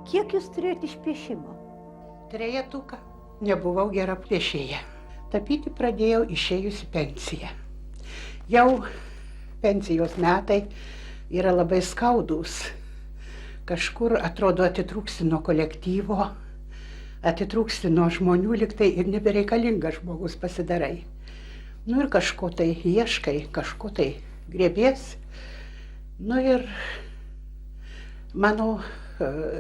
Kiek jūs turėjote išpiešimo? Trejetuką. Nebuvau gera piešėja. Tapyti pradėjau išėjus į pensiją. Jau pensijos metai yra labai skaudus. Kažkur atrodo atitrūksti nuo kolektyvo, atitrūksti nuo žmonių, liktai ir nebereikalingas žmogus pasidarai. Nu ir kažko tai ieškai, kažko tai griebies. Nu ir mano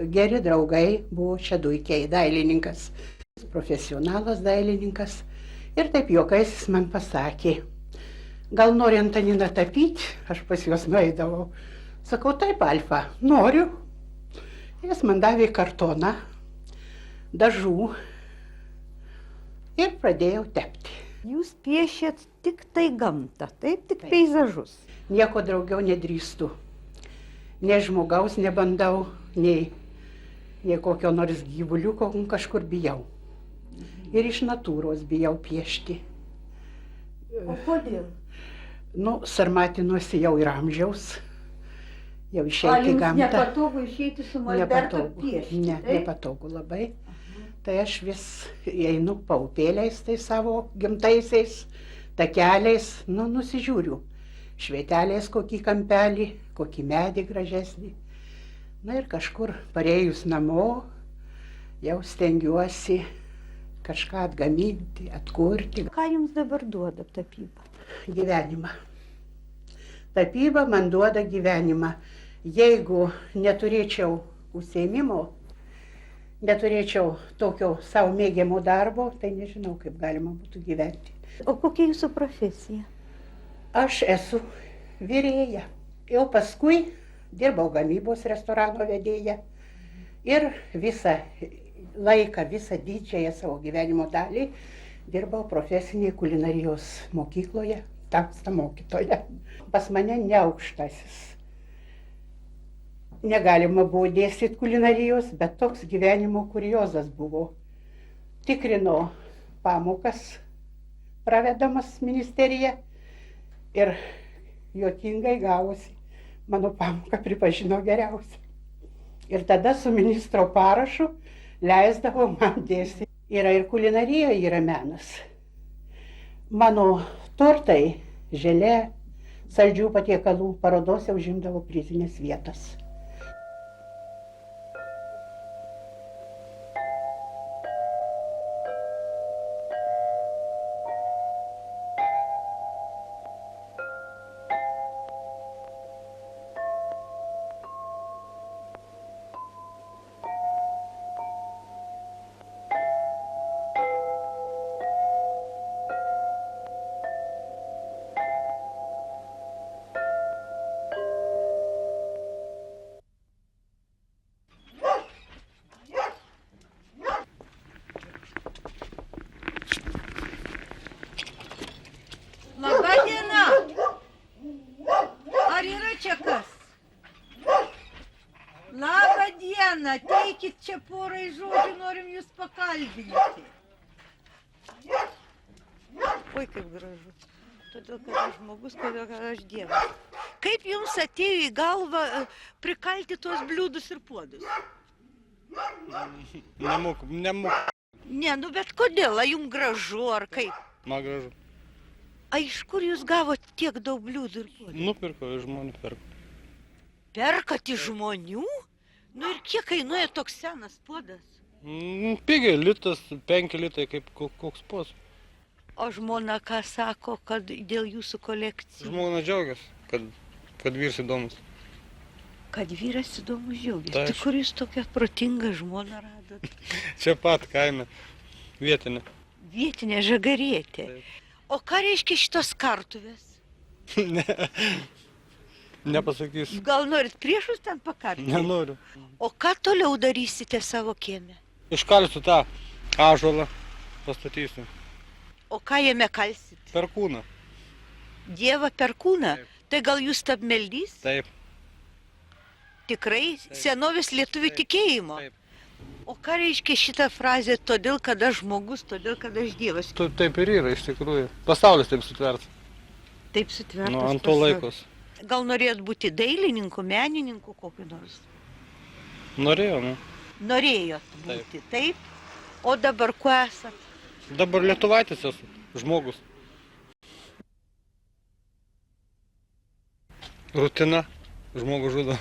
geri draugai buvo Šeduikiai, dailininkas, profesionalas dailininkas. Ir taip juokais jis man pasakė, gal nori Antaniną tapyti, aš pas juos nueidavau. Sakau, taip, Alfa, noriu. Jis man davė kartoną, dažų ir pradėjau tepti. Jūs piešėt tik tai gamtą, taip, tik peizažus. Nieko daugiau nedrįstu. Nei žmogaus nebandau, nei kokio nors gyvuliuko, kažkur bijau. Ir iš natūros bijau piešti. O kodėl? Nu, sarmatinuosi jau ir amžiaus. Jau išeiti į gamtą. Nepatogu išeiti su molbertu piešti? Ne, nepatogu labai. Tai aš vis einu paupėliais, tai savo gimtaisiais takeliais, nu, nusižiūriu. Švietelės kokį kampelį, kokį medį gražesnį. Na ir kažkur parėjus namo, jau stengiuosi kažką atgaminti, atkurti. Ką jums dabar duoda tapyba? Gyvenimą. Tapyba man duoda gyvenimą. Jeigu neturėčiau užsiėmimo, neturėčiau tokio savo mėgiamo darbo, tai nežinau, kaip galima būtų gyventi. O kokia jūsų profesija? Aš esu virėja. Jau paskui dirbau gamybos restorano vedėja ir visą laiką, visą didžiąją savo gyvenimo dalį dirbau profesinėje kulinarijos mokykloje, tamsta mokytoja. Pas mane neaukštasis. Negalima buvo dėstyti kulinarijos, bet toks gyvenimo kuriozas buvo. Tikrino pamokas, pravedamas ministerija ir juokingai gavosi. Mano pamoką pripažino geriausia. Ir tada su ministro parašu leisdavo man dėstyti. Yra ir kulinarija, yra menas. Mano tortai, želė, saldžių patiekalų parodose užimdavo prizinės vietas. Labą dieną! Ar yra čia kas? Labą dieną! Teikit čia porai žodžių, norim jūs pakalbinti. Oi, kaip gražu. Todėl, kad aš žmogus, todėl, kad aš dievas. Kaip jums atėjo į galvą prikalti tuos bliūdus ir puodus? Nemoku. Ne, nu bet kodėl? Ar jums gražu, ar kaip? Man gražu. A iš kur jūs gavote tiek daug bliūdų ir puodų? Nupirko, iš žmonių perko. Perkat iš žmonių? Nu ir kiek kainuoja toks senas puodas? Pigiai, litas, 5 litai, kaip koks pos. O žmona ką sako, kad dėl jūsų kolekcijų? Žmona džiaugiasi, kad vyras įdomus. Kad vyras įdomus džiaugiasi. Tai Tai kur jūs tokią protingą žmoną radot? Čia pat kaime, vietinė. Vietinė žagarietė. Taip. O ką reiškia šitos kartuvės? Ne, nepasakysiu. Gal norit priešus ten pakarti? Nenoriu. O ką toliau darysite savo kieme? Iškalsiu tą ąžuolą, pastatysiu. O ką jame kalsit? Perkūną. Dievą perkūną? Taip. Tai gal jūs stabmeldys? Taip. Tikrai Taip. Senovės lietuvių Taip. tikėjimo? Taip. O ką reiškia šitą frazę, todėl kad aš žmogus, todėl kad aš dievas? Taip ir yra, iš tikrųjų. Pasaulis taip sutvertas. Taip sutvertas Nu, ant to pasaulis. laikos. Gal norėjot būti dailininku, menininku kokiu nors? Norėjau, nu. Norėjot būti, taip? O dabar kuo esat? Dabar lietuvaitis esu, žmogus. Rutina, žmogus žudo.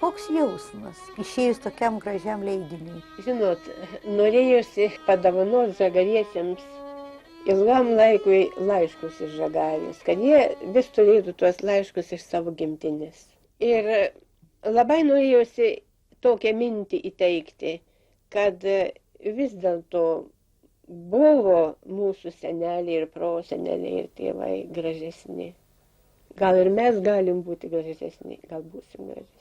Koks jausmas išėjus tokiam gražiam leidiniui? Žinot, norėjusi padovanoti žagariesiems ilgam laikui laiškus iš Žagarės, kad jie vis turėtų tuos laiškus iš savo gimtinės. Ir labai norėjusi tokią mintį įteikti, kad vis dėlto buvo mūsų seneliai ir proseneliai ir tėvai gražesni. Gal ir mes galim būti gražesni, gal būsim gražesni.